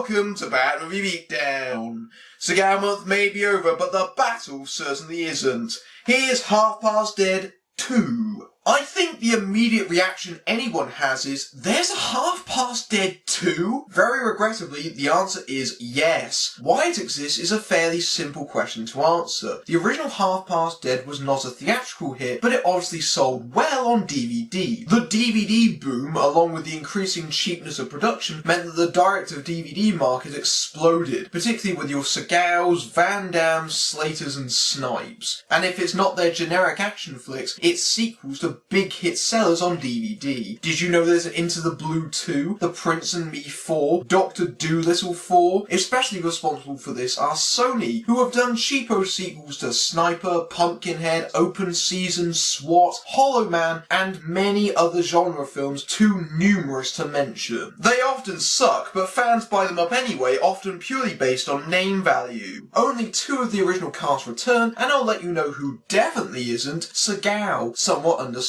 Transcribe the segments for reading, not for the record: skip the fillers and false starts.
welcome to Bad Movie Beatdown. Seagal month may be over, but the battle certainly isn't. Here's Half Past Dead 2. I think the immediate reaction anyone has is, there's a Half Past Dead 2? Very regrettably, the answer is yes. Why it exists is a fairly simple question to answer. The original Half Past Dead was not a theatrical hit, but it obviously sold well on DVD. The DVD boom, along with the increasing cheapness of production, meant that the direct-to-DVD market exploded, particularly with your Seagals, Van Dammes, Slaters and Snipes. And if it's not their generic action flicks, it's sequels to big hit sellers on DVD. Did you know there's an Into the Blue 2, The Prince and Me 4, Dr. Dolittle 4? Especially responsible for this are Sony, who have done cheapo sequels to Sniper, Pumpkinhead, Open Season, SWAT, Hollow Man, and many other genre films too numerous to mention. They often suck, but fans buy them up anyway, often purely based on name value. Only 2 of the original cast return, and I'll let you know who definitely isn't: Seagal, somewhat understandably.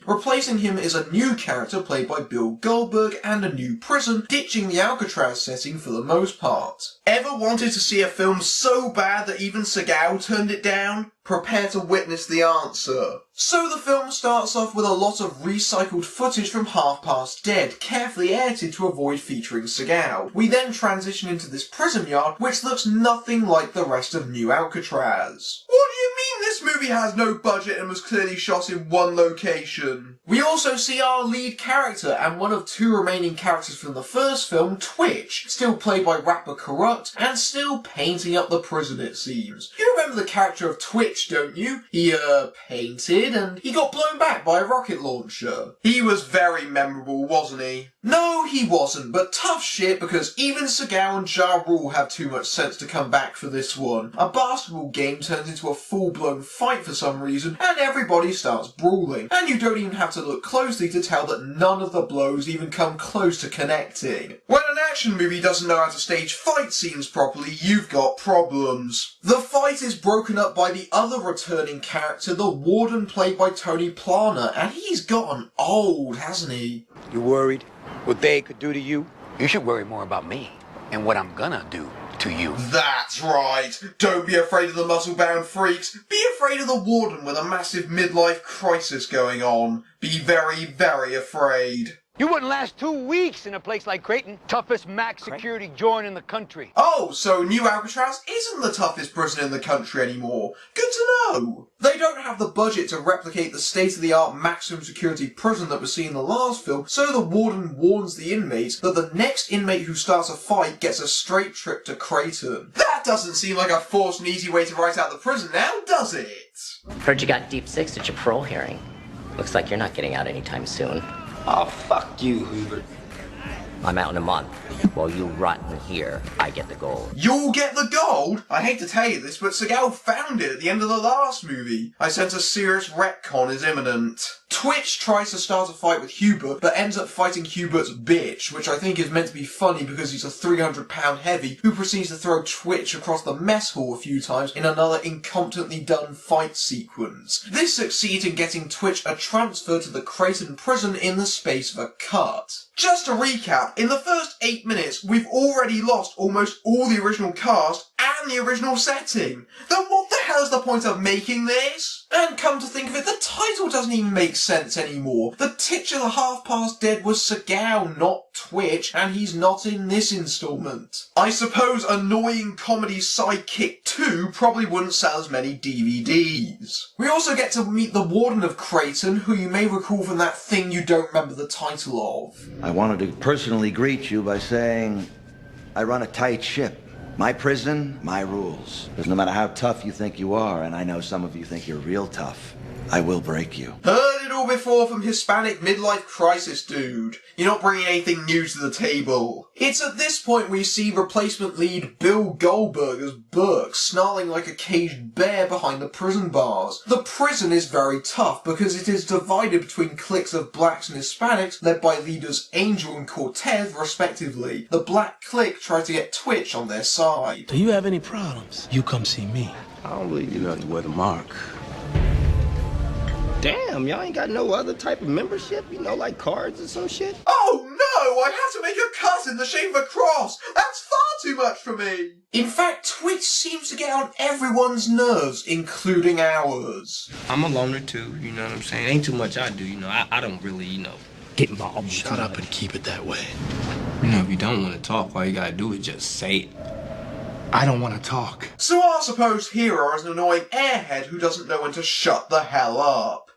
Replacing him is a new character played by Bill Goldberg and a new prison, ditching the Alcatraz setting for the most part. Ever wanted to see a film so bad that even Seagal turned it down? Prepare to witness the answer. So the film starts off with a lot of recycled footage from Half Past Dead, carefully edited to avoid featuring Seagal. We then transition into this prison yard, which looks nothing like the rest of New Alcatraz. What do you mean this movie has no budget and was clearly shot in one location? We also see our lead character and one of 2 remaining characters from the first film, Twitch, still played by rapper Kurupt, and still painting up the prison it seems. You remember the character of Twitch, don't you? He, painted, and he got blown back by a rocket launcher. He was very memorable, wasn't he? No, he wasn't, but tough shit because even Seagal and Ja Rule have too much sense to come back for this one. A basketball game turns into a full-blown fight for some reason, and everybody starts brawling. And you don't even have to look closely to tell that none of the blows even come close to connecting. When an action movie doesn't know how to stage fight scenes properly, you've got problems. The fight is broken up by the other returning character, the Warden played by Tony Plana, and he's gotten old, hasn't he? You worried what they could do to you? You should worry more about me and what I'm gonna do to you. That's right. Don't be afraid of the muscle-bound freaks. Be afraid of the Warden with a massive midlife crisis going on. Be very, very afraid. You wouldn't last 2 weeks in a place like Creighton. Toughest max security joint in the country. Oh, so New Alcatraz isn't the toughest prison in the country anymore. Good to know. They don't have the budget to replicate the state-of-the-art maximum security prison that was seen in the last film, so the Warden warns the inmates that the next inmate who starts a fight gets a straight trip to Creighton. That doesn't seem like a forced and easy way to write out the prison now, does it? Heard you got deep six at your parole hearing. Looks like you're not getting out anytime soon. Oh, fuck you, Hoover. I'm out in a month. While you rot in here, I get the gold. You'll get the gold? I hate to tell you this, but Seagal found it at the end of the last movie. I sense a serious retcon is imminent. Twitch tries to start a fight with Hubert, but ends up fighting Hubert's bitch, which I think is meant to be funny because he's a 300-pound heavy who proceeds to throw Twitch across the mess hall a few times in another incompetently done fight sequence. This succeeds in getting Twitch a transfer to the Creighton prison in the space of a cut. Just to recap, in the first 8 minutes, we've already lost almost all the original cast and the original setting. Then what the hell is the point of making this? And come to think of it, the title doesn't even make sense anymore. The titular Half Past Dead was Seagal, not Twitch, and he's not in this installment. I suppose Annoying Comedy Sidekick 2 probably wouldn't sell as many DVDs. We also get to meet the Warden of Creighton, who you may recall from that thing you don't remember the title of. I wanted to personally greet you by saying I run a tight ship. My prison, my rules. Because no matter how tough you think you are, and I know some of you think you're real tough, I will break you. Heard it all before from Hispanic midlife crisis dude. You're not bringing anything new to the table. It's at this point we see replacement lead Bill Goldberg as Burke, snarling like a caged bear behind the prison bars. The prison is very tough because it is divided between cliques of blacks and Hispanics led by leaders Angel and Cortez respectively. The black clique tries to get Twitch on their side. Do you have any problems? You come see me. I don't believe you nothing with a mark. Damn, y'all ain't got no other type of membership, you know, like cards or some shit? Oh I'd have to make a cut in the shape of a cross. That's far too much for me. In fact, Twitch seems to get on everyone's nerves, including ours. I'm a loner too, you know what I'm saying? Ain't too much I do, you know. I don't really, get involved. Shut up and keep it that way. You know, if you don't want to talk, all you gotta do is just say it. I don't want to talk. So our supposed hero is an annoying airhead who doesn't know when to shut the hell up.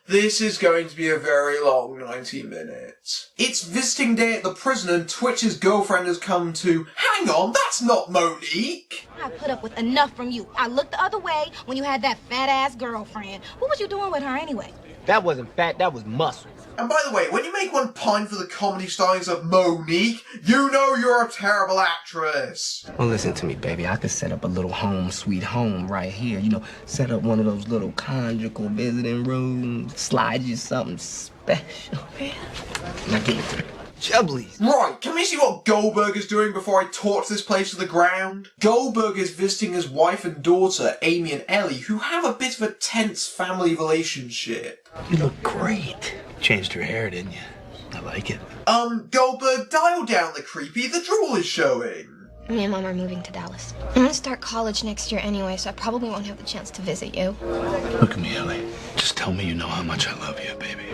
This is going to be a very long 90 minutes. It's visiting day at the prison and Twitch's girlfriend has come to... Hang on, that's not Monique! I put up with enough from you. I looked the other way when you had that fat-ass girlfriend. What was you doing with her anyway? That wasn't fat, that was muscle. And by the way, when you make one pine for the comedy stylings of Monique, you know you're a terrible actress. Well, listen to me, baby. I could set up a little home sweet home right here. You know, set up one of those little conjugal visiting rooms, slide you something special. Now give it to me. Jubblies. Right, can we see what Goldberg is doing before I torch this place to the ground? Goldberg is visiting his wife and daughter, Amy and Ellie, who have a bit of a tense family relationship. You look great. Changed her hair, didn't you? I like it. Goldberg, dial down the creepy, the drool is showing. Me and Mom are moving to Dallas. I'm gonna start college next year anyway, so I probably won't have the chance to visit you. Look at me, Ellie. Just tell me you know how much I love you, baby.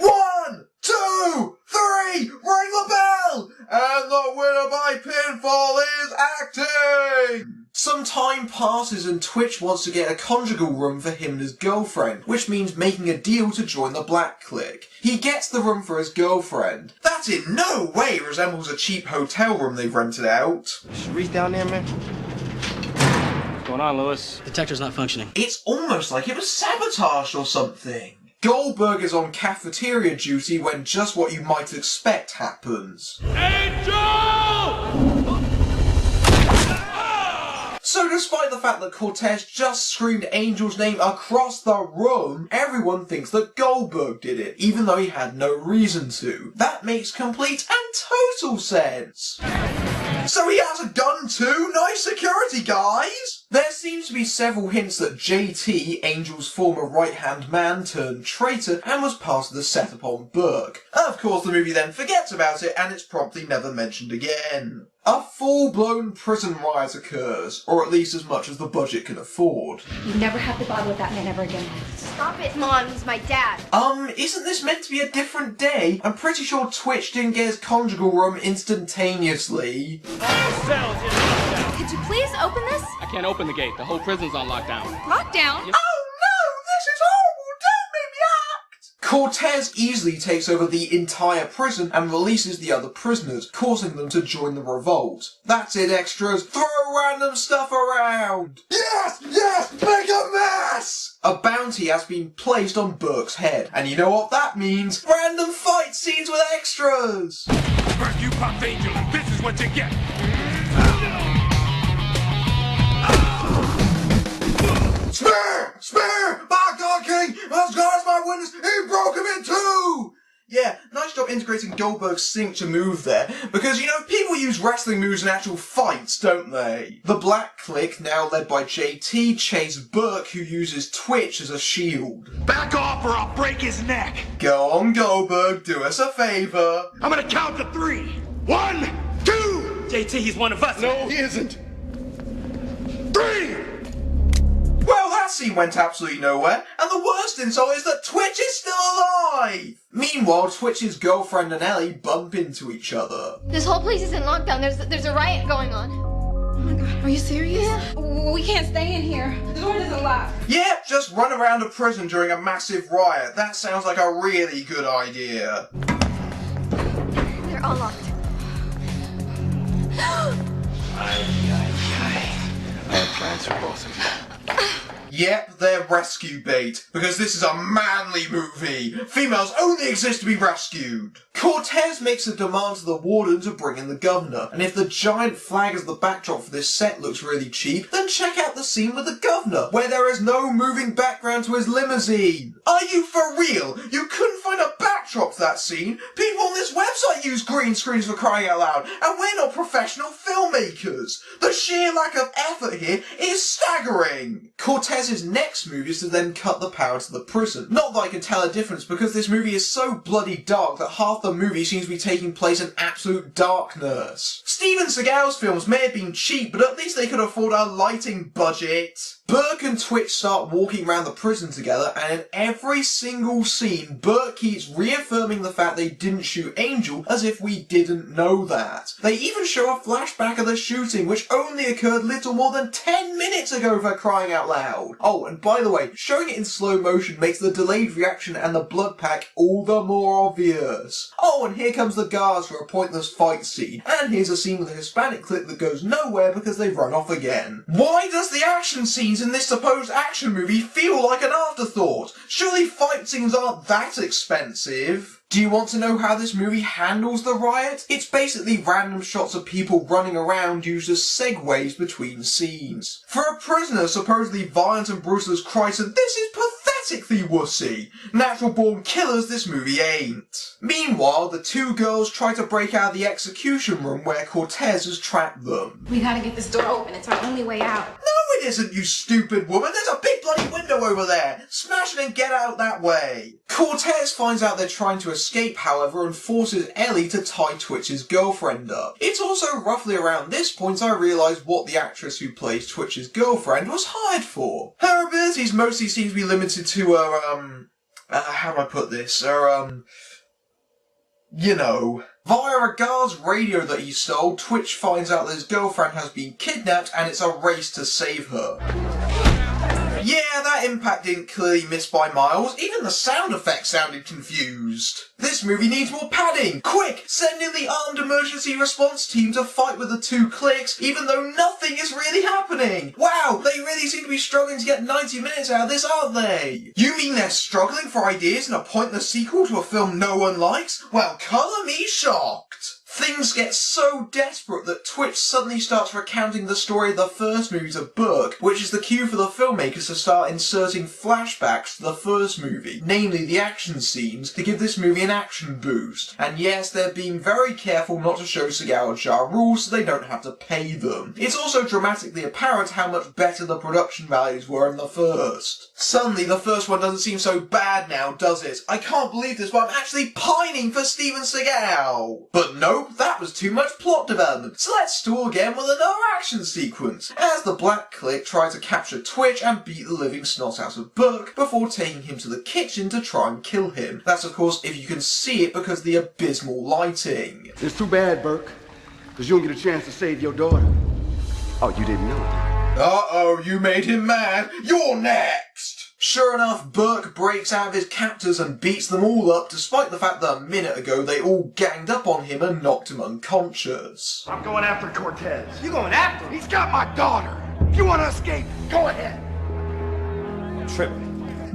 1, 2, 3, ring the bell! And the winner by pinfall is acting! Some time passes and Twitch wants to get a conjugal room for him and his girlfriend, which means making a deal to join the Black Clique. He gets the room for his girlfriend. That in no way resembles a cheap hotel room they've rented out. Reese down there, man. What's going on, Lewis? Detector's not functioning. It's almost like it was sabotaged or something. Goldberg is on cafeteria duty when just what you might expect happens. Angel! So despite the fact that Cortez just screamed Angel's name across the room, everyone thinks that Goldberg did it, even though he had no reason to. That makes complete and total sense. So he has a gun too? Nice security, guys! There seems to be several hints that JT, Angel's former right-hand man turned traitor, and was part of the setup on Burke. Of course the movie then forgets about it and it's promptly never mentioned again. A full-blown prison riot occurs, or at least as much as the budget can afford. You never have to bother with that man ever again. Stop it, Mom. He's my dad. Isn't this meant to be a different day? I'm pretty sure Twitch didn't get his conjugal room instantaneously. Could you please open this? I can't open the gate. The whole prison's on lockdown. Lockdown? Oh no! This is horrible! Don't make me act! Cortez easily takes over the entire prison and releases the other prisoners, causing them to join the revolt. That's it, extras. Throw random stuff around! Yes! Yes! Make a mess! A bounty has been placed on Burke's head, and you know what that means? Random fight scenes with extras! First you popped Angel, and this is what you get! Spare! Spare! By God, King! As God is my witness, he broke him in two! Yeah, nice job integrating Goldberg's signature move there, because, you know, people use wrestling moves in actual fights, don't they? The Black Clique, now led by JT, chase Burke, who uses Twitch as a shield. Back off or I'll break his neck! Go on, Goldberg, do us a favor. I'm gonna count to 3. 1, 2! JT, he's one of us. No, he isn't. 3! Well, that scene went absolutely nowhere, and the worst insult is that Twitch is still alive! Meanwhile, Twitch's girlfriend and Ellie bump into each other. This whole place is in lockdown. There's a riot going on. Oh my God, are you serious? Yeah. We can't stay in here. The door doesn't lock. Yeah, just run around a prison during a massive riot. That sounds like a really good idea. They're all locked. I have plans for both of you. Yep, they're rescue bait, because this is a manly movie. Females only exist to be rescued. Cortez makes a demand to the warden to bring in the governor, and if the giant flag as the backdrop for this set looks really cheap, then check out the scene with the governor, where there is no moving background to his limousine. Are you for real? You couldn't find a backdrop backdrop to that scene. People on this website use green screens for crying out loud, and we're not professional filmmakers. The sheer lack of effort here is staggering. Cortez's next move is to then cut the power to the prison. Not that I can tell a difference, because this movie is so bloody dark that half the movie seems to be taking place in absolute darkness. Steven Seagal's films may have been cheap, but at least they could afford a lighting budget. Burke and Twitch start walking around the prison together, and in every single scene, Burke keeps reaffirming the fact they didn't shoot Angel as if we didn't know that. They even show a flashback of the shooting, which only occurred little more than 10 minutes ago, for crying out loud. Oh, and by the way, showing it in slow motion makes the delayed reaction and the blood pack all the more obvious. Oh, and here comes the guards for a pointless fight scene, and here's a scene with a Hispanic clip that goes nowhere because they've run off again. Why does the action scenes in this supposed action movie feel like an afterthought? Surely fight scenes aren't that expensive. Do you want to know how this movie handles the riot? It's basically random shots of people running around used as segues between scenes. For a prisoner supposedly violent and brutal as Christ, this is pathetically wussy. Natural born killers this movie ain't. Meanwhile, the two girls try to break out of the execution room where Cortez has trapped them. We gotta get this door open. It's our only way out. No, it isn't, you stupid woman. There's a big bloody window over there. Smash it and get out that way. Cortez finds out they're trying to escape, however, and forces Ellie to tie Twitch's girlfriend up. It's also roughly around this point I realised what the actress who plays Twitch's girlfriend was hired for. Her abilities mostly seem to be limited to her, how do I put this? Her, you know. Via a guard's radio that he stole, Twitch finds out that his girlfriend has been kidnapped and it's a race to save her. Yeah, that impact didn't clearly miss by miles. Even the sound effects sounded confused. This movie needs more padding. Quick, send in the armed emergency response team to fight with the two cliques, even though nothing is really happening. Wow, they really seem to be struggling to get 90 minutes out of this, aren't they? You mean they're struggling for ideas in a pointless sequel to a film no one likes? Well, colour me shocked. Things get so desperate that Twitch suddenly starts recounting the story of the first movie to Burke, which is the cue for the filmmakers to start inserting flashbacks to the first movie, namely the action scenes, to give this movie an action boost. And yes, they're being very careful not to show Seagal and Ja Rule so they don't have to pay them. It's also dramatically apparent how much better the production values were in the first. Suddenly, the first one doesn't seem so bad now, does it? I can't believe this, but I'm actually pining for Steven Seagal. But nope. That was too much plot development, so let's stall again with another action sequence, as the Black Clique try to capture Twitch and beat the living snot out of Burke before taking him to the kitchen to try and kill him. That's of course if you can see it because of the abysmal lighting. It's too bad, Burke, because you don't get a chance to save your daughter. Oh, you didn't know? Uh-oh, you made him mad. You're next! Sure enough, Burke breaks out of his captors and beats them all up, despite the fact that a minute ago they all ganged up on him and knocked him unconscious. I'm going after Cortez. You going after him? He's got my daughter. If you want to escape, go ahead. Tripping.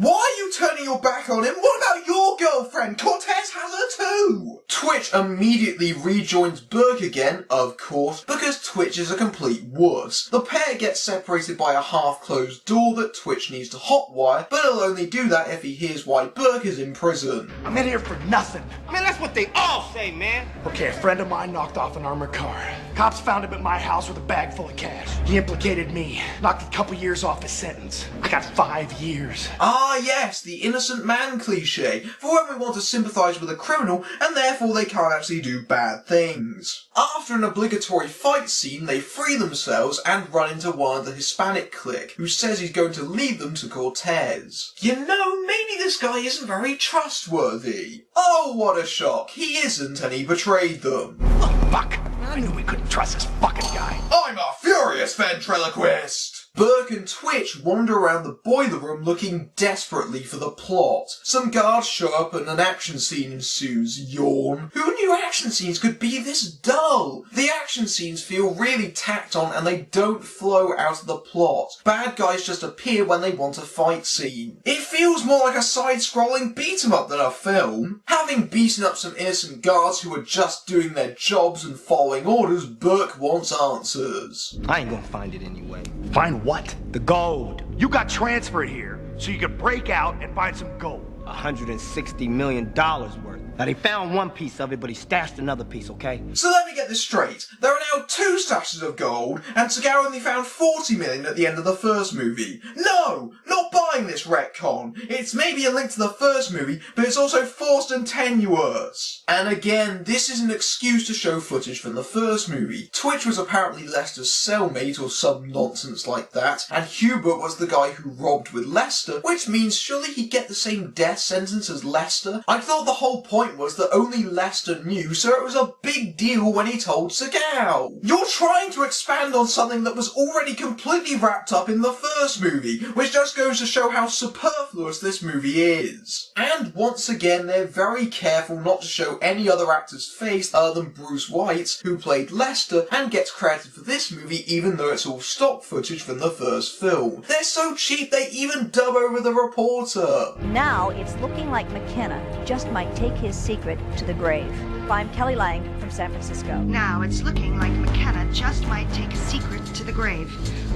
Why are you turning your back on him? What about your girlfriend? Cortez has her too! Twitch immediately rejoins Burke again, of course, because Twitch is a complete wuss. The pair get separated by a half-closed door that Twitch needs to hotwire, but he'll only do that if he hears why Burke is in prison. I'm in here for nothing. Man, that's what they all say, man. Okay, a friend of mine knocked off an armored car. Cops found him at my house with a bag full of cash. He implicated me, knocked a couple years off his sentence. I got 5 years. Ah yes, the innocent man cliché, for when we want to sympathise with a criminal and therefore they can't actually do bad things. After an obligatory fight scene, they free themselves and run into one of the Hispanic clique, who says he's going to lead them to Cortez. You know, maybe this guy isn't very trustworthy. Oh, what a shock. He isn't, and he betrayed them. Oh, fuck. I knew we couldn't trust this fucking guy. I'm a furious ventriloquist! Burke and Twitch wander around the boiler room looking desperately for the plot. Some guards show up and an action scene ensues. Yawn. Who knew action scenes could be this dull? The action scenes feel really tacked on and they don't flow out of the plot. Bad guys just appear when they want a fight scene. It feels more like a side-scrolling beat-em-up than a film. Having beaten up some innocent guards who are just doing their jobs and following orders, Burke wants answers. I ain't gonna find it anyway. Find what? The gold. You got transferred here so you could break out and find some gold. $160 million worth. Now, they found one piece of it, but he stashed another piece, okay? So let me get this straight. There are now 2 stashes of gold, and Seagal only found 40 million at the end of the first movie. No! Not buying this retcon. It's maybe a link to the first movie, but it's also forced and tenuous. And again, this is an excuse to show footage from the first movie. Twitch was apparently Lester's cellmate or some nonsense like that, and Hubert was the guy who robbed with Lester, which means surely he'd get the same death sentence as Lester? I thought the whole point was that only Lester knew, so it was a big deal when he told Seagal. You're trying to expand on something that was already completely wrapped up in the first movie, which just goes to show how superfluous this movie is. And once again, they're very careful not to show any other actor's face other than Bruce White, who played Lester, and gets credited for this movie even though it's all stock footage from the first film. They're so cheap they even dub over the reporter. Now it's looking like McKenna just might take his secret to the grave. I'm Kelly Lang from San Francisco. Now it's looking like McKenna just might take a secret to the grave.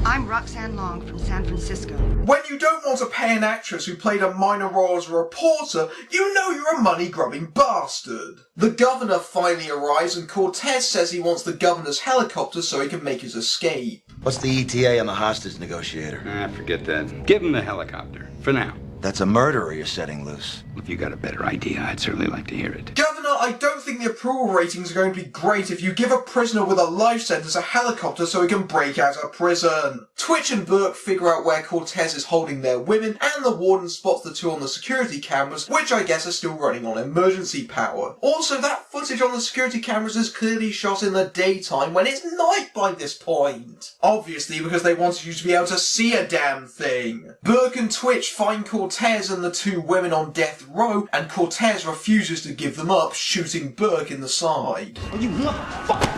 I'm Roxanne Long from San Francisco. When you don't want to pay an actress who played a minor role as a reporter, you know you're a money-grubbing bastard. The governor finally arrives and Cortez says he wants the governor's helicopter so he can make his escape. What's the ETA on the hostage negotiator? Forget that. Give him the helicopter, for now. That's a murderer you're setting loose. If you got a better idea, I'd certainly like to hear it. Governor, I don't think the approval ratings are going to be great if you give a prisoner with a life sentence a helicopter so he can break out of prison. Twitch and Burke figure out where Cortez is holding their women, and the warden spots the 2 on the security cameras, which I guess are still running on emergency power. Also, that footage on the security cameras is clearly shot in the daytime when it's night by this point. Obviously, because they wanted you to be able to see a damn thing. Burke and Twitch find Cortez and the 2 women on death row, and Cortez refuses to give them up, shooting Burke in the side. You motherfucker!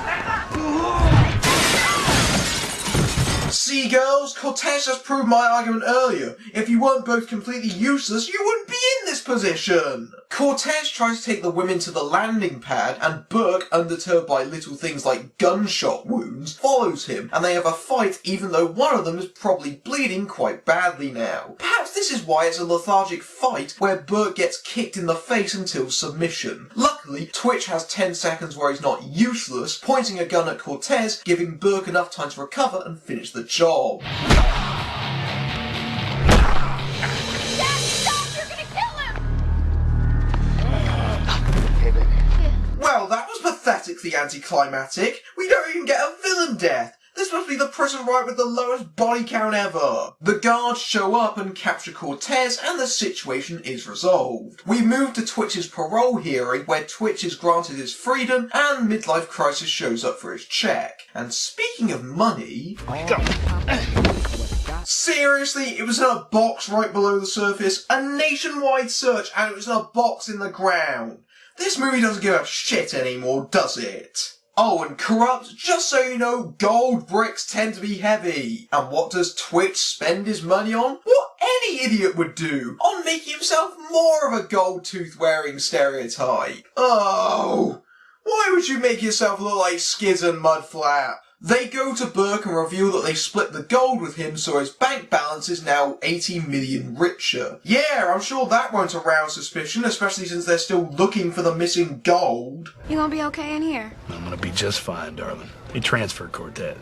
See, girls, Cortez just proved my argument earlier. If you weren't both completely useless, you wouldn't be in this position. Cortez tries to take the women to the landing pad, and Burke, undeterred by little things like gunshot wounds, follows him, and they have a fight even though one of them is probably bleeding quite badly now. Perhaps this is why it's a lethargic fight where Burke gets kicked in the face until submission. Luckily, Twitch has 10 seconds where he's not useless, pointing a gun at Cortez, giving Burke enough time to recover and finish the job. Well, that was pathetically anticlimactic. We don't even get a villain death. This must be the prison riot with the lowest body count ever. The guards show up and capture Cortez, and the situation is resolved. We move to Twitch's parole hearing, where Twitch is granted his freedom, and Midlife Crisis shows up for his check. And speaking of money... Seriously, it was in a box right below the surface, a nationwide search, and it was in a box in the ground. This movie doesn't give a shit anymore, does it? Oh, and Kurupt, just so you know, gold bricks tend to be heavy. And what does Twitch spend his money on? What any idiot would do, on making himself more of a gold tooth wearing stereotype. Oh, why would you make yourself look like Skids and Mudflap? They go to Burke and reveal that they split the gold with him, so his bank balance is now 80 million richer. Yeah, I'm sure that won't arouse suspicion, especially since they're still looking for the missing gold. You gonna be okay in here? I'm gonna be just fine, darling. He transferred Cortez.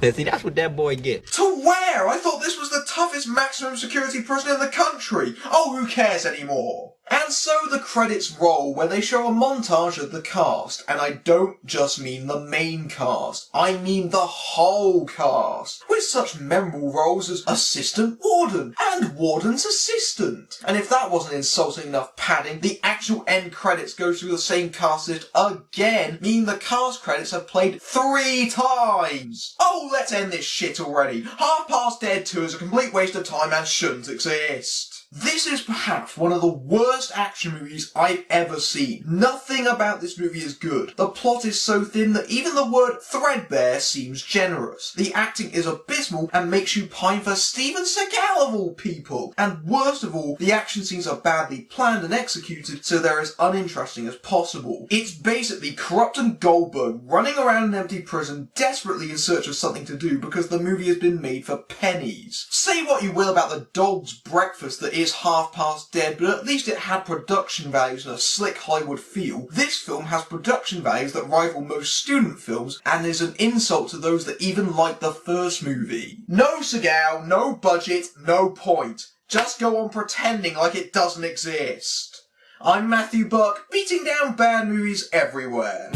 Now, see, that's what that boy gets. To where? I thought this was the toughest maximum security prison in the country. Oh, who cares anymore? And so the credits roll, where they show a montage of the cast, and I don't just mean the main cast, I mean the whole cast, with such memorable roles as Assistant Warden and Warden's Assistant. And if that wasn't insulting enough padding, the actual end credits go through the same cast list again, meaning the cast credits have played 3 times. Oh, let's end this shit already. Half Past Dead 2 is a complete waste of time and shouldn't exist. This is perhaps one of the worst action movies I've ever seen. Nothing about this movie is good. The plot is so thin that even the word threadbare seems generous. The acting is abysmal and makes you pine for Steven Seagal of all people. And worst of all, the action scenes are badly planned and executed, so they're as uninteresting as possible. It's basically Kurupt and Goldberg running around an empty prison desperately in search of something to do because the movie has been made for pennies. Say what you will about the dog's breakfast that is is half past dead, but at least it had production values and a slick Hollywood feel. This film has production values that rival most student films and is an insult to those that even like the first movie. No Seagal, no budget, no point. Just go on pretending like it doesn't exist. I'm Matthew Buck, beating down bad movies everywhere.